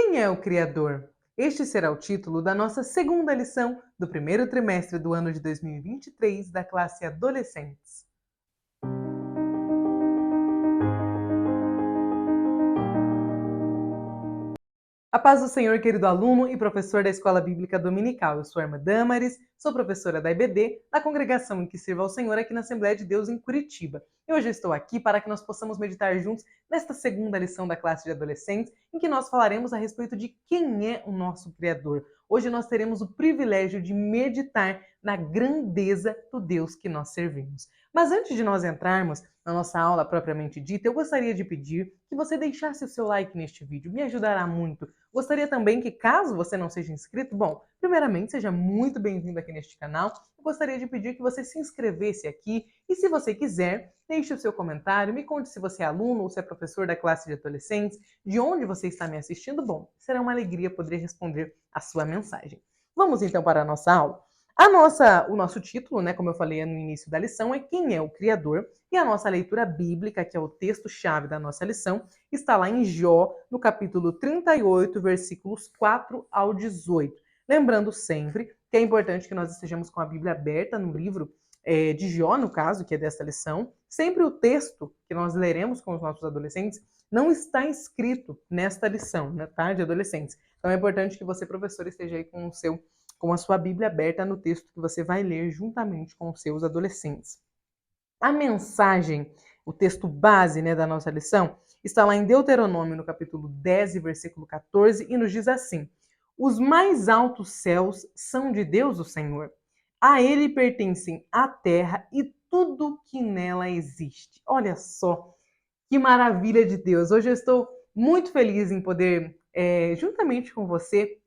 Quem é o Criador? Este será o título da nossa segunda lição do primeiro trimestre do ano de 2023 da classe Adolescentes. A paz do Senhor, querido aluno e professor da Escola Bíblica Dominical. Eu sou a irmã Damaris, sou professora da IBD, da congregação em que sirvo ao Senhor aqui na Assembleia de Deus em Curitiba. E hoje eu estou aqui para que nós possamos meditar juntos nesta segunda lição da classe de adolescentes, em que nós falaremos a respeito de quem é o nosso Criador. Hoje nós teremos o privilégio de meditar na grandeza do Deus que nós servimos. Mas antes de nós entrarmos na nossa aula propriamente dita, eu gostaria de pedir que você deixasse o seu like neste vídeo, me ajudará muito. Gostaria também que, caso você não seja inscrito, primeiramente, seja muito bem-vindo aqui neste canal. Eu gostaria de pedir que você se inscrevesse aqui e, se você quiser, deixe o seu comentário, me conte se você é aluno ou se é professor da classe de adolescentes, de onde você está me assistindo. Será uma alegria poder responder a sua mensagem. Vamos então para a nossa aula. O nosso título, como eu falei no início da lição, é Quem é o Criador? E a nossa leitura bíblica, que é o texto-chave da nossa lição, está lá em Jó, no capítulo 38, versículos 4 ao 18. Lembrando sempre que é importante que nós estejamos com a Bíblia aberta no livro de Jó, no caso, que é desta lição. Sempre o texto que nós leremos com os nossos adolescentes não está inscrito nesta lição, tá, de adolescentes. Então é importante que você, professor, esteja aí com a sua Bíblia aberta no texto que você vai ler juntamente com os seus adolescentes. A mensagem, o texto base da nossa lição, está lá em Deuteronômio, no capítulo 10, versículo 14, e nos diz assim: Os mais altos céus são de Deus, o Senhor. A ele pertencem a terra e tudo que nela existe. Olha só, que maravilha de Deus! Hoje eu estou muito feliz em poder, juntamente com você,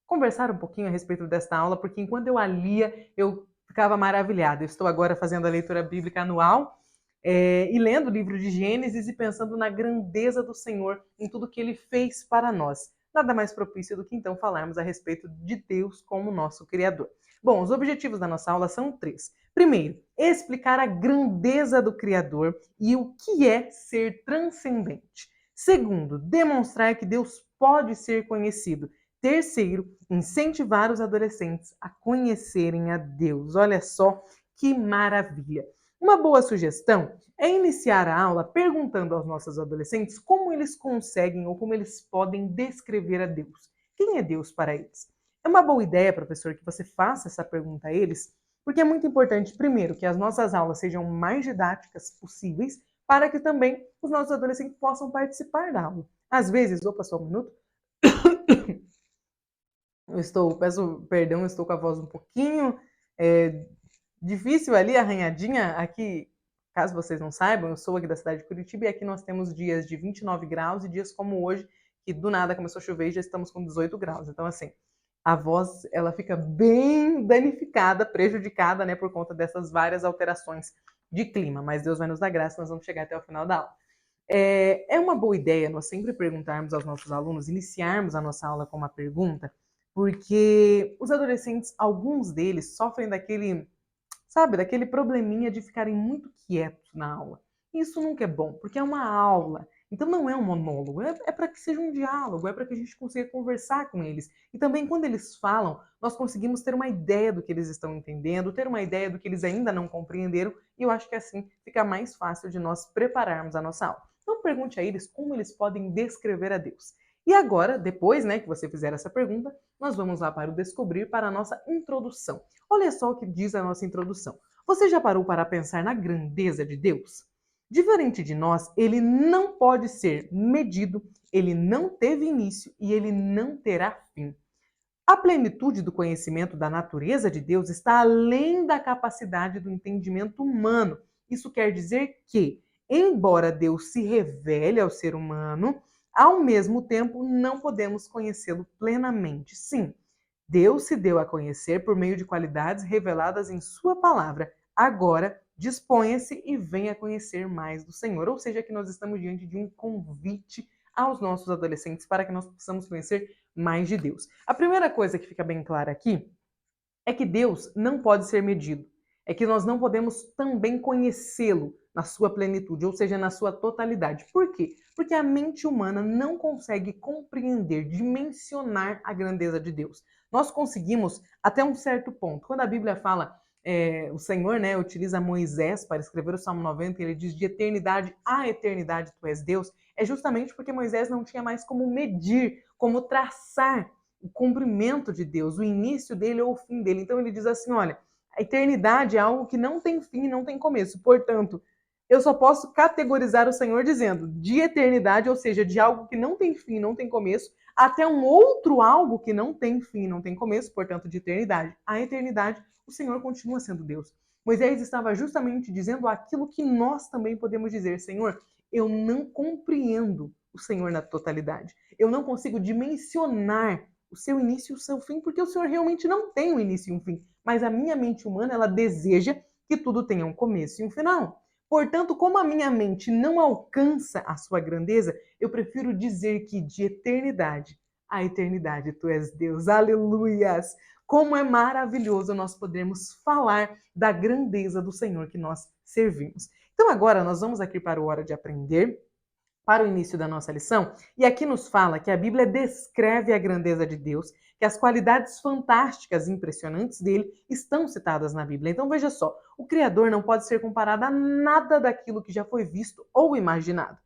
conversar um pouquinho a respeito desta aula, porque enquanto eu a lia, eu ficava maravilhada. Eu estou agora fazendo a leitura bíblica anual e lendo o livro de Gênesis e pensando na grandeza do Senhor, em tudo que Ele fez para nós. Nada mais propício do que então falarmos a respeito de Deus como nosso Criador. Bom, os objetivos da nossa aula são 3. Primeiro, explicar a grandeza do Criador e o que é ser transcendente. Segundo, demonstrar que Deus pode ser conhecido. Terceiro, incentivar os adolescentes a conhecerem a Deus. Olha só que maravilha! Uma boa sugestão é iniciar a aula perguntando aos nossos adolescentes como eles conseguem ou como eles podem descrever a Deus. Quem é Deus para eles? É uma boa ideia, professor, que você faça essa pergunta a eles, porque é muito importante, primeiro, que as nossas aulas sejam mais didáticas possíveis, para que também os nossos adolescentes possam participar da aula. Às vezes, só um minuto. Peço perdão, eu estou com a voz um pouquinho difícil ali, arranhadinha. Aqui, caso vocês não saibam, eu sou aqui da cidade de Curitiba e aqui nós temos dias de 29 graus e dias como hoje, que do nada começou a chover e já estamos com 18 graus. Então, assim, a voz, ela fica bem danificada, prejudicada, por conta dessas várias alterações de clima. Mas Deus vai nos dar graça, nós vamos chegar até o final da aula. É uma boa ideia nós sempre perguntarmos aos nossos alunos, iniciarmos a nossa aula com uma pergunta, porque os adolescentes, alguns deles, sofrem daquele probleminha de ficarem muito quietos na aula. Isso nunca é bom, porque é uma aula. Então não é um monólogo, é para que seja um diálogo, é para que a gente consiga conversar com eles. E também quando eles falam, nós conseguimos ter uma ideia do que eles estão entendendo, ter uma ideia do que eles ainda não compreenderam, e eu acho que assim fica mais fácil de nós prepararmos a nossa aula. Então pergunte a eles como eles podem descrever a Deus. E agora, depois que você fizer essa pergunta, nós vamos lá para o descobrir, para a nossa introdução. Olha só o que diz a nossa introdução. Você já parou para pensar na grandeza de Deus? Diferente de nós, ele não pode ser medido, ele não teve início e ele não terá fim. A plenitude do conhecimento da natureza de Deus está além da capacidade do entendimento humano. Isso quer dizer que, embora Deus se revele ao ser humano, ao mesmo tempo não podemos conhecê-lo plenamente. Sim, Deus se deu a conhecer por meio de qualidades reveladas em sua palavra. Agora, disponha-se e venha conhecer mais do Senhor. Ou seja, que nós estamos diante de um convite aos nossos adolescentes para que nós possamos conhecer mais de Deus. A primeira coisa que fica bem clara aqui é que Deus não pode ser medido. É que nós não podemos também conhecê-lo na sua plenitude, ou seja, na sua totalidade. Por quê? Porque a mente humana não consegue compreender, dimensionar a grandeza de Deus. Nós conseguimos até um certo ponto. Quando a Bíblia fala, o Senhor, né, utiliza Moisés para escrever o Salmo 90, ele diz: de eternidade a eternidade tu és Deus, é justamente porque Moisés não tinha mais como medir, como traçar o cumprimento de Deus, o início dele ou o fim dele. Então ele diz assim: olha, a eternidade é algo que não tem fim e não tem começo. Portanto, eu só posso categorizar o Senhor dizendo de eternidade, ou seja, de algo que não tem fim, não tem começo, até um outro algo que não tem fim, não tem começo, portanto, de eternidade. A eternidade, o Senhor continua sendo Deus. Moisés estava justamente dizendo aquilo que nós também podemos dizer: Senhor, eu não compreendo o Senhor na totalidade. Eu não consigo dimensionar o seu início e o seu fim, porque o Senhor realmente não tem um início e um fim. Mas a minha mente humana, ela deseja que tudo tenha um começo e um final. Portanto, como a minha mente não alcança a sua grandeza, eu prefiro dizer que de eternidade a eternidade tu és Deus. Aleluias! Como é maravilhoso nós podermos falar da grandeza do Senhor que nós servimos. Então agora nós vamos aqui para o Hora de Aprender, para o início da nossa lição, e aqui nos fala que a Bíblia descreve a grandeza de Deus, que as qualidades fantásticas e impressionantes dele estão citadas na Bíblia. Então veja só, o Criador não pode ser comparado a nada daquilo que já foi visto ou imaginado.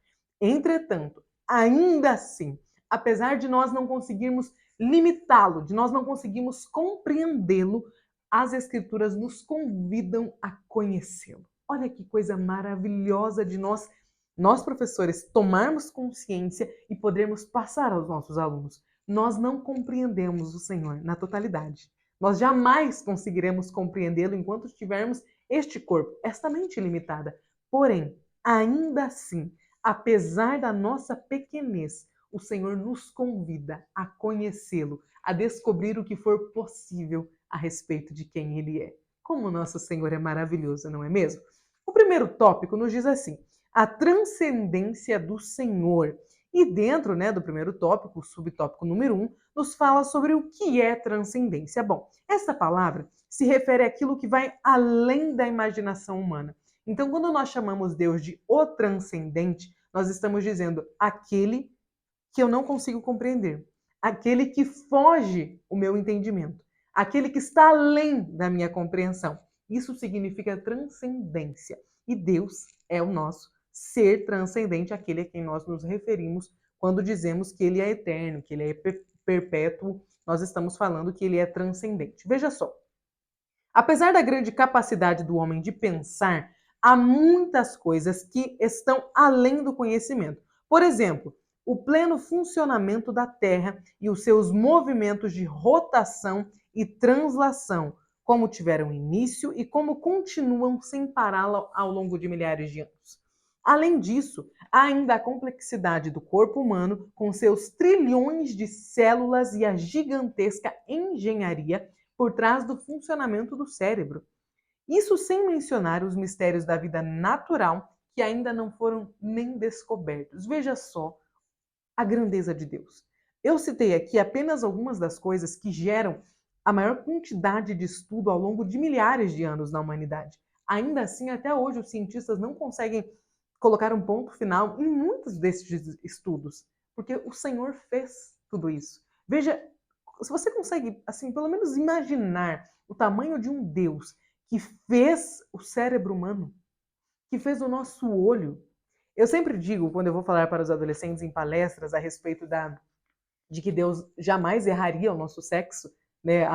Entretanto, ainda assim, apesar de nós não conseguirmos limitá-lo, de nós não conseguirmos compreendê-lo, as Escrituras nos convidam a conhecê-lo. Olha que coisa maravilhosa de nós, professores, tomarmos consciência e podermos passar aos nossos alunos. Nós não compreendemos o Senhor na totalidade. Nós jamais conseguiremos compreendê-lo enquanto tivermos este corpo, esta mente limitada. Porém, ainda assim, apesar da nossa pequenez, o Senhor nos convida a conhecê-lo, a descobrir o que for possível a respeito de quem Ele é. Como o nosso Senhor é maravilhoso, não é mesmo? O primeiro tópico nos diz assim: a transcendência do Senhor. E dentro, né, do primeiro tópico, o subtópico número 1, nos fala sobre o que é transcendência. Bom, essa palavra se refere àquilo que vai além da imaginação humana. Então, quando nós chamamos Deus de o transcendente, nós estamos dizendo aquele que eu não consigo compreender, aquele que foge o meu entendimento, aquele que está além da minha compreensão. Isso significa transcendência. E Deus é o nosso ser transcendente, aquele a quem nós nos referimos quando dizemos que ele é eterno, que ele é perpétuo, nós estamos falando que ele é transcendente. Veja só, apesar da grande capacidade do homem de pensar, há muitas coisas que estão além do conhecimento. Por exemplo, o pleno funcionamento da Terra e os seus movimentos de rotação e translação, como tiveram início e como continuam sem pará-la ao longo de milhares de anos. Além disso, há ainda a complexidade do corpo humano, com seus trilhões de células e a gigantesca engenharia por trás do funcionamento do cérebro. Isso sem mencionar os mistérios da vida natural que ainda não foram nem descobertos. Veja só a grandeza de Deus. Eu citei aqui apenas algumas das coisas que geram a maior quantidade de estudo ao longo de milhares de anos na humanidade. Ainda assim, até hoje, os cientistas não conseguem colocar um ponto final em muitos desses estudos, porque o Senhor fez tudo isso. Veja, se você consegue, assim, pelo menos imaginar o tamanho de um Deus que fez o cérebro humano, que fez o nosso olho. Eu sempre digo, quando eu vou falar para os adolescentes em palestras a respeito de que Deus jamais erraria o nosso sexo, né?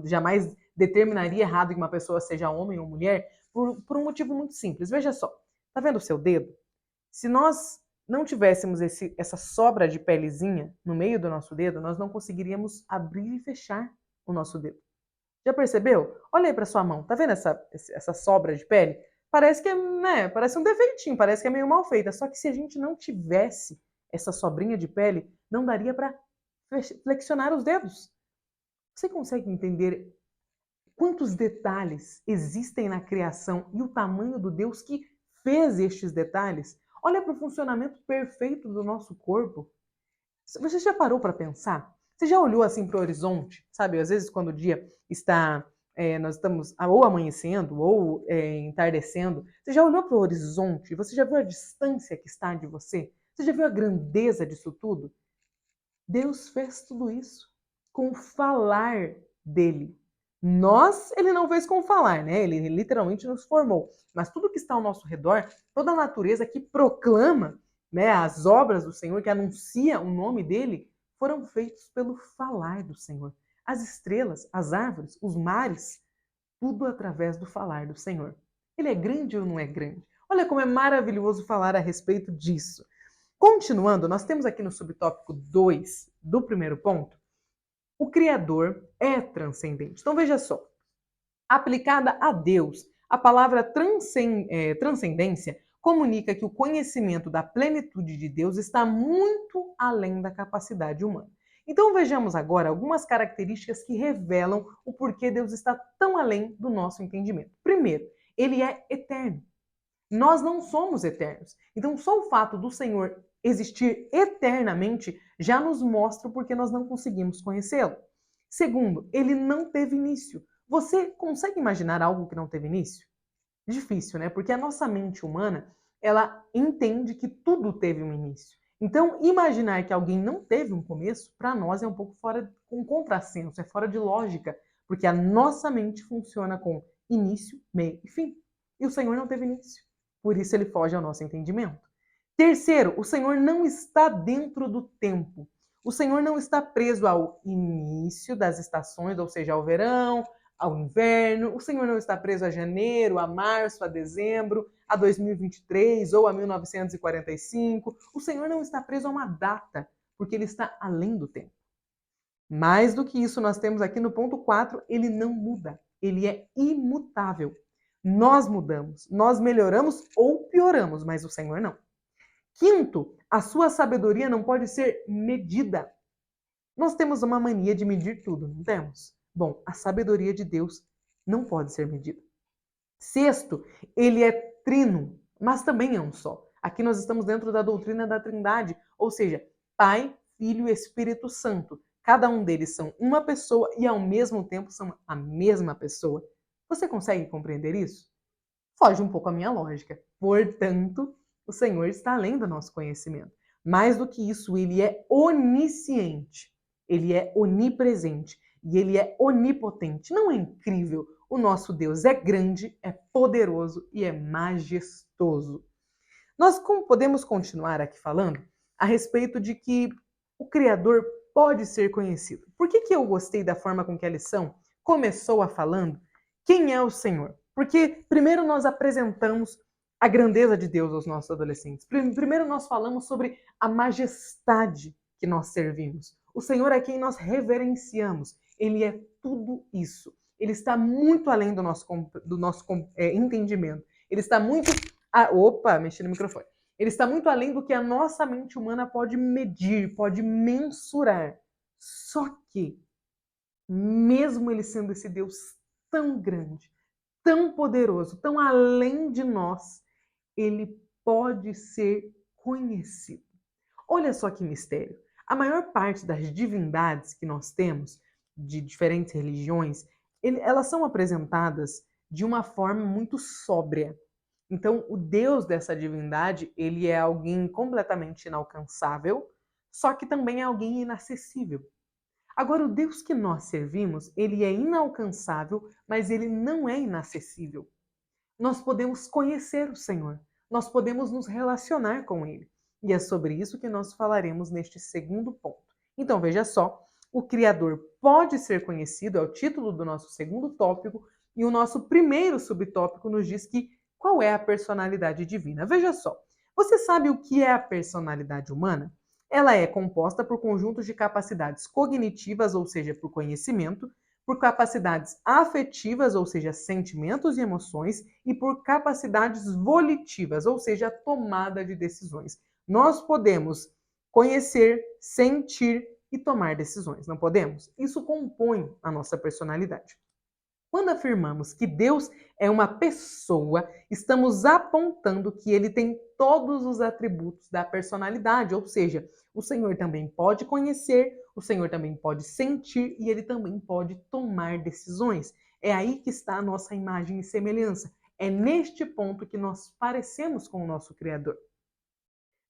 Jamais determinaria errado que uma pessoa seja homem ou mulher, por um motivo muito simples. Veja só, tá vendo o seu dedo? Se nós não tivéssemos essa sobra de pelezinha no meio do nosso dedo, nós não conseguiríamos abrir e fechar o nosso dedo. Já percebeu? Olha aí para sua mão, tá vendo essa sobra de pele? Parece que é, né, parece um defeitinho, parece que é meio mal feita. Só que se a gente não tivesse essa sobrinha de pele, não daria para flexionar os dedos. Você consegue entender quantos detalhes existem na criação e o tamanho do Deus que fez estes detalhes? Olha para o funcionamento perfeito do nosso corpo. Você já parou para pensar? Você já olhou assim para o horizonte? Sabe, às vezes quando o dia está nós estamos ou amanhecendo ou entardecendo, você já olhou para o horizonte? Você já viu a distância que está de você? Você já viu a grandeza disso tudo? Deus fez tudo isso com o falar dele. Ele não fez com o falar, né? Ele literalmente nos formou. Mas tudo que está ao nosso redor, toda a natureza que proclama, né, as obras do Senhor, que anuncia o nome dele, foram feitos pelo falar do Senhor. As estrelas, as árvores, os mares, tudo através do falar do Senhor. Ele é grande ou não é grande? Olha como é maravilhoso falar a respeito disso. Continuando, nós temos aqui no subtópico 2 do primeiro ponto, o Criador é transcendente. Então veja só, aplicada a Deus, a palavra transcendência comunica que o conhecimento da plenitude de Deus está muito além da capacidade humana. Então vejamos agora algumas características que revelam o porquê Deus está tão além do nosso entendimento. Primeiro, ele é eterno. Nós não somos eternos. Então, só o fato do Senhor existir eternamente já nos mostra o porquê nós não conseguimos conhecê-lo. Segundo, ele não teve início. Você consegue imaginar algo que não teve início? Difícil, né? Porque a nossa mente humana, ela entende que tudo teve um início. Então, imaginar que alguém não teve um começo, para nós é um pouco fora, com contrassenso, é fora de lógica, porque a nossa mente funciona com início, meio e fim. E o Senhor não teve início. Por isso ele foge ao nosso entendimento. Terceiro, o Senhor não está dentro do tempo. O Senhor não está preso ao início das estações, ou seja, ao verão, ao inverno. O Senhor não está preso a janeiro, a março, a dezembro, a 2023 ou a 1945. O Senhor não está preso a uma data, porque ele está além do tempo. Mais do que isso, nós temos aqui no ponto 4, ele não muda. Ele é imutável. Nós mudamos, nós melhoramos ou pioramos, mas o Senhor não. Quinto, a sua sabedoria não pode ser medida. Nós temos uma mania de medir tudo, não temos? Bom, a sabedoria de Deus não pode ser medida. Sexto, ele é trino, mas também é um só. Aqui nós estamos dentro da doutrina da Trindade, ou seja, Pai, Filho e Espírito Santo. Cada um deles são uma pessoa e ao mesmo tempo são a mesma pessoa. Você consegue compreender isso? Foge um pouco a minha lógica. Portanto, o Senhor está além do nosso conhecimento. Mais do que isso, ele é onisciente, ele é onipresente e ele é onipotente. Não é incrível? O nosso Deus é grande, é poderoso e é majestoso. Nós podemos continuar aqui falando a respeito de que o Criador pode ser conhecido. Por que eu gostei da forma com que a lição começou a falando? Quem é o Senhor? Porque primeiro nós apresentamos a grandeza de Deus aos nossos adolescentes. Primeiro nós falamos sobre a majestade que nós servimos. O Senhor é quem nós reverenciamos. Ele é tudo isso. Ele está muito além do nosso entendimento. Ele está muito... mexi no microfone. Ele está muito além do que a nossa mente humana pode medir, pode mensurar. Só que, mesmo ele sendo esse Deus tão grande, tão poderoso, tão além de nós, ele pode ser conhecido. Olha só que mistério. A maior parte das divindades que nós temos, de diferentes religiões, elas são apresentadas de uma forma muito sóbria. Então, o Deus dessa divindade, ele é alguém completamente inalcançável, só que também é alguém inacessível. Agora, o Deus que nós servimos, ele é inalcançável, mas ele não é inacessível. Nós podemos conhecer o Senhor, nós podemos nos relacionar com ele. E é sobre isso que nós falaremos neste segundo ponto. Então, veja só, o Criador pode ser conhecido, é o título do nosso segundo tópico, e o nosso primeiro subtópico nos diz que qual é a personalidade divina. Veja só, você sabe o que é a personalidade humana? Ela é composta por conjuntos de capacidades cognitivas, ou seja, por conhecimento, por capacidades afetivas, ou seja, sentimentos e emoções, e por capacidades volitivas, ou seja, tomada de decisões. Nós podemos conhecer, sentir e tomar decisões, não podemos? Isso compõe a nossa personalidade. Quando afirmamos que Deus é uma pessoa, estamos apontando que ele tem todos os atributos da personalidade, ou seja, o Senhor também pode conhecer, o Senhor também pode sentir e ele também pode tomar decisões. É aí que está a nossa imagem e semelhança. É neste ponto que nós parecemos com o nosso Criador.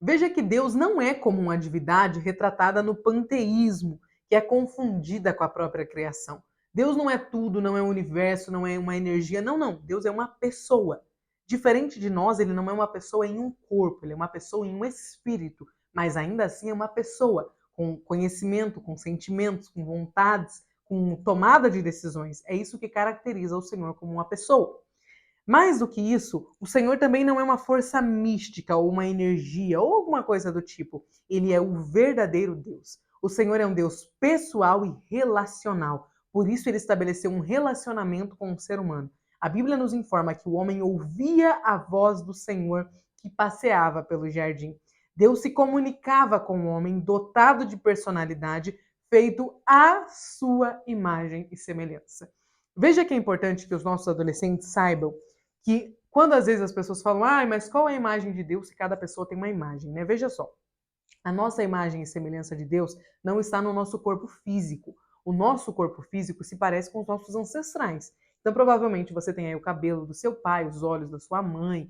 Veja que Deus não é como uma divindade retratada no panteísmo, que é confundida com a própria criação. Deus não é tudo, não é o universo, não é uma energia. Não, não. Deus é uma pessoa. Diferente de nós, ele não é uma pessoa em um corpo, ele é uma pessoa em um espírito. Mas ainda assim é uma pessoa com conhecimento, com sentimentos, com vontades, com tomada de decisões. É isso que caracteriza o Senhor como uma pessoa. Mais do que isso, o Senhor também não é uma força mística ou uma energia ou alguma coisa do tipo. Ele é o verdadeiro Deus. O Senhor é um Deus pessoal e relacional. Por isso ele estabeleceu um relacionamento com o ser humano. A Bíblia nos informa que o homem ouvia a voz do Senhor que passeava pelo jardim. Deus se comunicava com o homem dotado de personalidade, feito à sua imagem e semelhança. Veja que é importante que os nossos adolescentes saibam que quando às vezes as pessoas falam, mas qual é a imagem de Deus se cada pessoa tem uma imagem, né? Veja só, a nossa imagem e semelhança de Deus não está no nosso corpo físico. O nosso corpo físico se parece com os nossos ancestrais. Então, provavelmente, você tem aí o cabelo do seu pai, os olhos da sua mãe,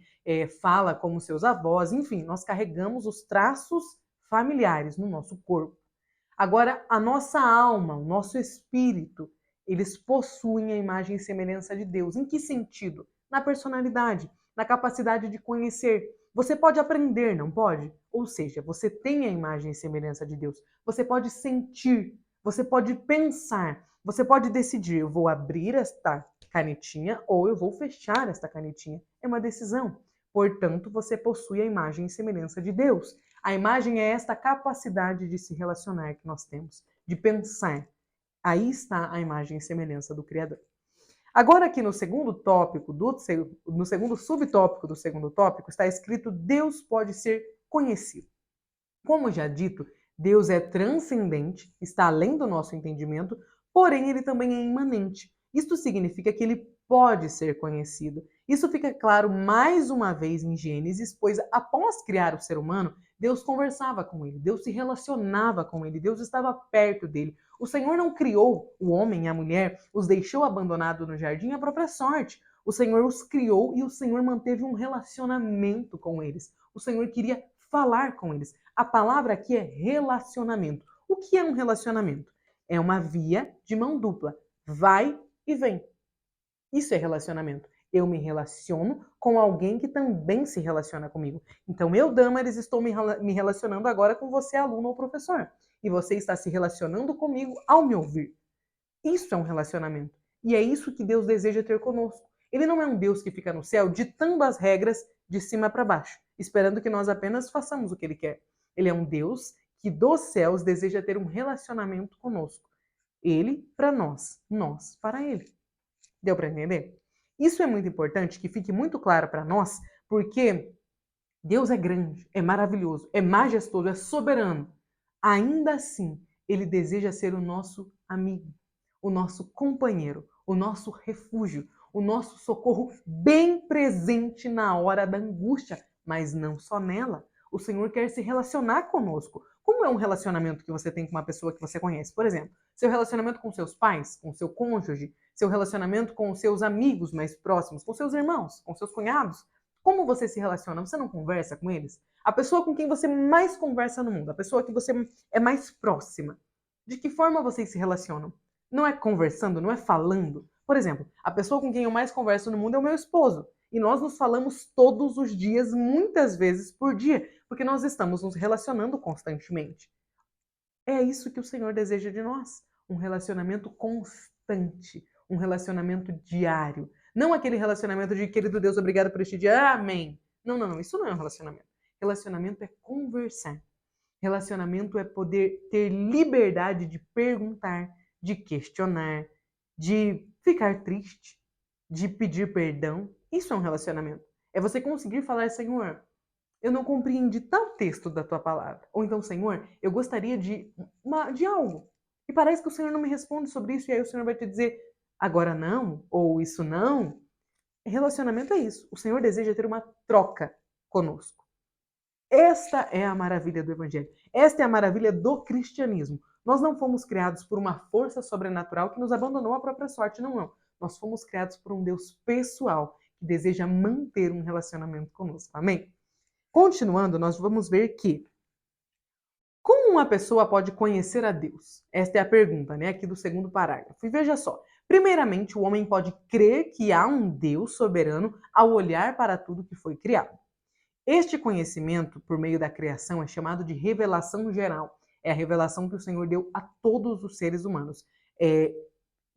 fala como seus avós, enfim, nós carregamos os traços familiares no nosso corpo. Agora, a nossa alma, o nosso espírito, eles possuem a imagem e semelhança de Deus. Em que sentido? Na personalidade, na capacidade de conhecer. Você pode aprender, não pode? Ou seja, você tem a imagem e semelhança de Deus. Você pode sentir, você pode pensar, você pode decidir, eu vou abrir esta canetinha ou eu vou fechar esta canetinha. É uma decisão. Portanto, você possui a imagem e semelhança de Deus. A imagem é esta capacidade de se relacionar que nós temos, de pensar. Aí está a imagem e semelhança do Criador. Agora aqui no segundo tópico, no segundo subtópico do segundo tópico, está escrito Deus pode ser conhecido. Como já dito, Deus é transcendente, está além do nosso entendimento, porém ele também é imanente. Isto significa que ele pode ser conhecido. Isso fica claro mais uma vez em Gênesis, pois após criar o ser humano, Deus conversava com ele, Deus se relacionava com ele, Deus estava perto dele. O Senhor não criou o homem e a mulher, os deixou abandonados no jardim à própria sorte. O Senhor os criou e o Senhor manteve um relacionamento com eles. O Senhor queria falar com eles. A palavra aqui é relacionamento. O que é um relacionamento? É uma via de mão dupla. Vai e vem. Isso é relacionamento. Eu me relaciono com alguém que também se relaciona comigo. Então, eu, Damaris, estou me relacionando agora com você, aluno ou professor. E você está se relacionando comigo ao me ouvir. Isso é um relacionamento. E é isso que Deus deseja ter conosco. Ele não é um Deus que fica no céu ditando as regras de cima para baixo, esperando que nós apenas façamos o que ele quer. Ele é um Deus que dos céus deseja ter um relacionamento conosco. Ele para nós para ele. Deu para entender? Isso é muito importante que fique muito claro para nós, porque Deus é grande, é maravilhoso, é majestoso, é soberano. Ainda assim, ele deseja ser o nosso amigo, o nosso companheiro, o nosso refúgio, o nosso socorro bem presente na hora da angústia, mas não só nela. O Senhor quer se relacionar conosco. Como é um relacionamento que você tem com uma pessoa que você conhece? Por exemplo, seu relacionamento com seus pais, com seu cônjuge, seu relacionamento com os seus amigos mais próximos, com seus irmãos, com seus cunhados. Como você se relaciona? Você não conversa com eles? A pessoa com quem você mais conversa no mundo, a pessoa que você é mais próxima. De que forma vocês se relacionam? Não é conversando, não é falando. Por exemplo, a pessoa com quem eu mais converso no mundo é o meu esposo. E nós nos falamos todos os dias, muitas vezes por dia, porque nós estamos nos relacionando constantemente. É isso que o Senhor deseja de nós. Um relacionamento constante, um relacionamento diário. Não aquele relacionamento de querido Deus, obrigado por este dia, amém. Não, não, não, isso não é um relacionamento. Relacionamento é conversar. Relacionamento é poder ter liberdade de perguntar, de questionar, de ficar triste, de pedir perdão. Isso é um relacionamento. É você conseguir falar, Senhor, eu não compreendi tal texto da tua palavra. Ou então, Senhor, eu gostaria de algo. E parece que o Senhor não me responde sobre isso. E aí o Senhor vai te dizer, agora não, ou isso não. Relacionamento é isso. O Senhor deseja ter uma troca conosco. Esta é a maravilha do Evangelho. Esta é a maravilha do cristianismo. Nós não fomos criados por uma força sobrenatural que nos abandonou à própria sorte. Não, não. Nós fomos criados por um Deus pessoal que deseja manter um relacionamento conosco. Amém? Continuando, nós vamos ver que como uma pessoa pode conhecer a Deus? Esta é a pergunta, né, aqui do segundo parágrafo. E veja só. Primeiramente, o homem pode crer que há um Deus soberano ao olhar para tudo que foi criado. Este conhecimento, por meio da criação, é chamado de revelação geral. É a revelação que o Senhor deu a todos os seres humanos.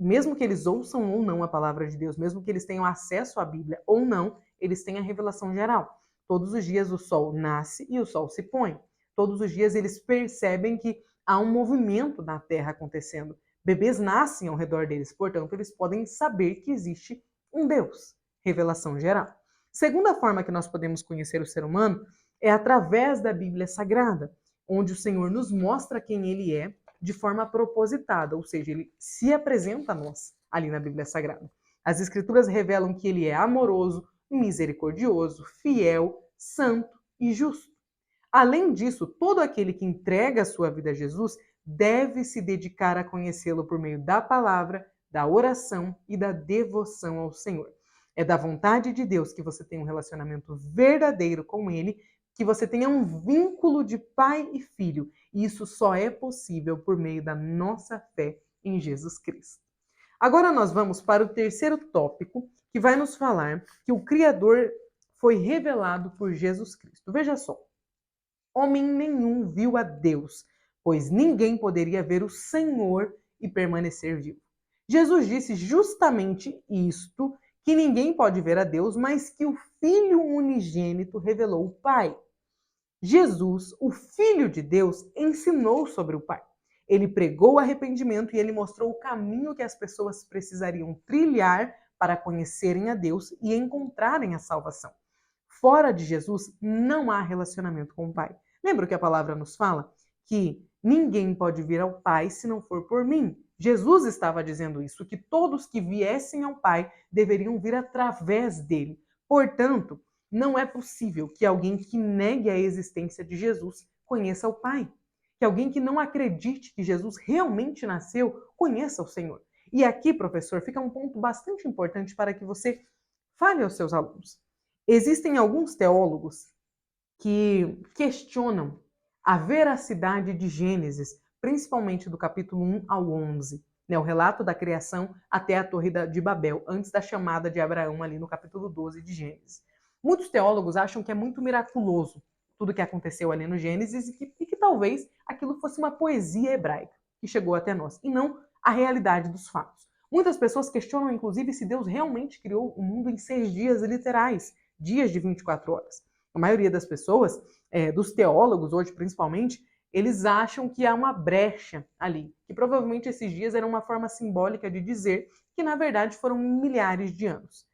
Mesmo que eles ouçam ou não a palavra de Deus, mesmo que eles tenham acesso à Bíblia ou não, eles têm a revelação geral. Todos os dias o sol nasce e o sol se põe. Todos os dias eles percebem que há um movimento na Terra acontecendo. Bebês nascem ao redor deles, portanto, eles podem saber que existe um Deus. Revelação geral. Segunda forma que nós podemos conhecer o ser humano é através da Bíblia Sagrada, onde o Senhor nos mostra quem Ele é de forma propositada, ou seja, Ele se apresenta a nós ali na Bíblia Sagrada. As Escrituras revelam que Ele é amoroso, misericordioso, fiel, santo e justo. Além disso, todo aquele que entrega a sua vida a Jesus deve se dedicar a conhecê-lo por meio da palavra, da oração e da devoção ao Senhor. É da vontade de Deus que você tenha um relacionamento verdadeiro com Ele, que você tenha um vínculo de pai e filho. E isso só é possível por meio da nossa fé em Jesus Cristo. Agora nós vamos para o terceiro tópico, que vai nos falar que o Criador foi revelado por Jesus Cristo. Veja só. Homem nenhum viu a Deus, pois ninguém poderia ver o Senhor e permanecer vivo. Jesus disse justamente isto, que ninguém pode ver a Deus, mas que o Filho unigênito revelou o Pai. Jesus, o Filho de Deus, ensinou sobre o Pai. Ele pregou o arrependimento e ele mostrou o caminho que as pessoas precisariam trilhar para conhecerem a Deus e encontrarem a salvação. Fora de Jesus, não há relacionamento com o Pai. Lembra que a palavra nos fala? Que ninguém pode vir ao Pai se não for por mim. Jesus estava dizendo isso, que todos que viessem ao Pai deveriam vir através dele. Portanto, não é possível que alguém que negue a existência de Jesus conheça o Pai. Que alguém que não acredite que Jesus realmente nasceu conheça o Senhor. E aqui, professor, fica um ponto bastante importante para que você fale aos seus alunos. Existem alguns teólogos que questionam a veracidade de Gênesis, principalmente do capítulo 1 ao 11, né, o relato da criação até a Torre de Babel, antes da chamada de Abraão ali no capítulo 12 de Gênesis. Muitos teólogos acham que é muito miraculoso tudo que aconteceu ali no Gênesis e que talvez aquilo fosse uma poesia hebraica que chegou até nós, e não a realidade dos fatos. Muitas pessoas questionam, inclusive, se Deus realmente criou o mundo em 6 dias literais, dias de 24 horas. A maioria das pessoas, dos teólogos hoje principalmente, eles acham que há uma brecha ali, que provavelmente esses dias eram uma forma simbólica de dizer que na verdade foram milhares de anos.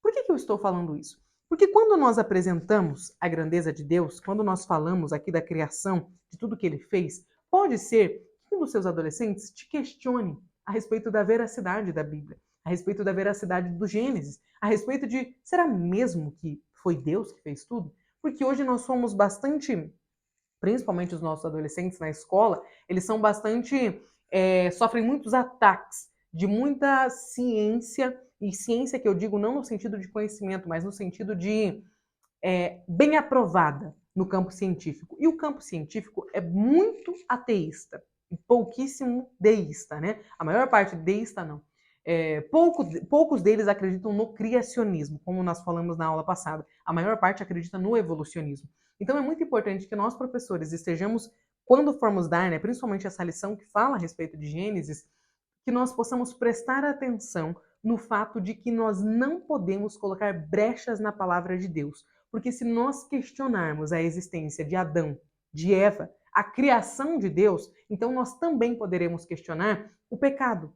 Por que eu estou falando isso? Porque quando nós apresentamos a grandeza de Deus, quando nós falamos aqui da criação, de tudo que Ele fez, pode ser que um dos seus adolescentes te questione a respeito da veracidade da Bíblia, a respeito da veracidade do Gênesis, a respeito de, será mesmo que foi Deus que fez tudo? Porque hoje nós somos bastante, principalmente os nossos adolescentes na escola, eles são bastante, sofrem muitos ataques de muita ciência, e ciência que eu digo não no sentido de conhecimento, mas no sentido de bem aprovada no campo científico. E o campo científico é muito ateísta e pouquíssimo deísta, né? A maior parte deísta não. Poucos deles acreditam no criacionismo, como nós falamos na aula passada. A maior parte acredita no evolucionismo. Então é muito importante que nós, professores, estejamos, quando formos dar, né, principalmente essa lição que fala a respeito de Gênesis, que nós possamos prestar atenção no fato de que nós não podemos colocar brechas na palavra de Deus. Porque se nós questionarmos a existência de Adão, de Eva, a criação de Deus, então nós também poderemos questionar o pecado.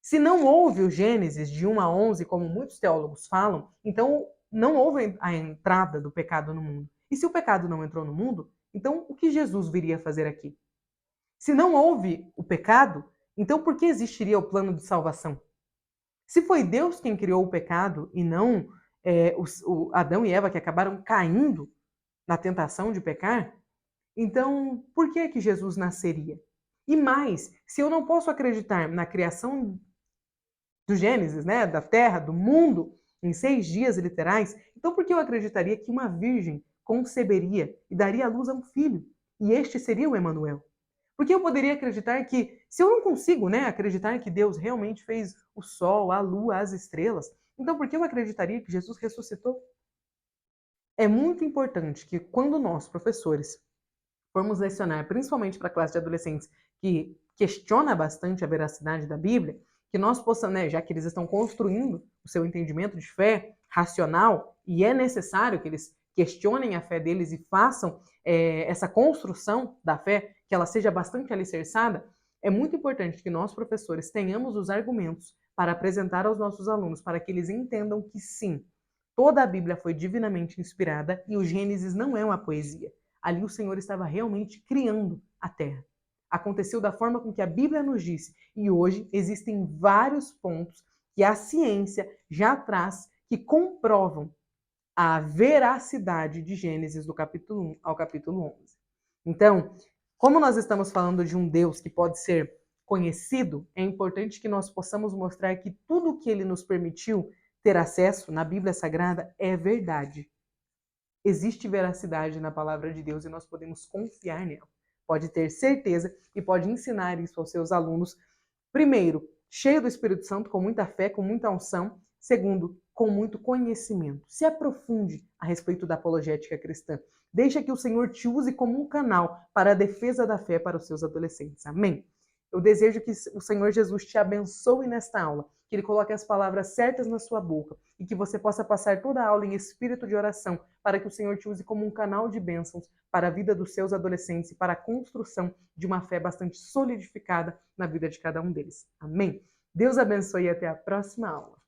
Se não houve o Gênesis de 1 a 11, como muitos teólogos falam, então não houve a entrada do pecado no mundo. E se o pecado não entrou no mundo, então o que Jesus viria fazer aqui? Se não houve o pecado, então por que existiria o plano de salvação? Se foi Deus quem criou o pecado e não o Adão e Eva que acabaram caindo na tentação de pecar, então por que Jesus nasceria? E mais, se eu não posso acreditar na criação do Gênesis, né, da terra, do mundo, em 6 dias literais, então por que eu acreditaria que uma virgem conceberia e daria à luz a um filho? E este seria o Emanuel. Porque eu poderia acreditar que, se eu não consigo, né, acreditar que Deus realmente fez o sol, a lua, as estrelas, então por que eu acreditaria que Jesus ressuscitou? É muito importante que quando nós, professores, formos lecionar, principalmente para a classe de adolescentes que questiona bastante a veracidade da Bíblia, que nós possamos, né, já que eles estão construindo o seu entendimento de fé racional, e é necessário que eles questionem a fé deles e façam essa construção da fé, que ela seja bastante alicerçada, é muito importante que nós, professores, tenhamos os argumentos para apresentar aos nossos alunos, para que eles entendam que sim, toda a Bíblia foi divinamente inspirada e o Gênesis não é uma poesia. Ali o Senhor estava realmente criando a terra. Aconteceu da forma com que a Bíblia nos disse. E hoje existem vários pontos que a ciência já traz que comprovam a veracidade de Gênesis do capítulo 1 ao capítulo 11. Então, como nós estamos falando de um Deus que pode ser conhecido, é importante que nós possamos mostrar que tudo o que ele nos permitiu ter acesso na Bíblia Sagrada é verdade. Existe veracidade na palavra de Deus e nós podemos confiar nela. Pode ter certeza e pode ensinar isso aos seus alunos. Primeiro, cheio do Espírito Santo, com muita fé, com muita unção. Segundo, com muito conhecimento. Se aprofunde a respeito da apologética cristã. Deixa que o Senhor te use como um canal para a defesa da fé para os seus adolescentes. Amém? Eu desejo que o Senhor Jesus te abençoe nesta aula, que Ele coloque as palavras certas na sua boca e que você possa passar toda a aula em espírito de oração para que o Senhor te use como um canal de bênçãos para a vida dos seus adolescentes e para a construção de uma fé bastante solidificada na vida de cada um deles. Amém? Deus abençoe e até a próxima aula.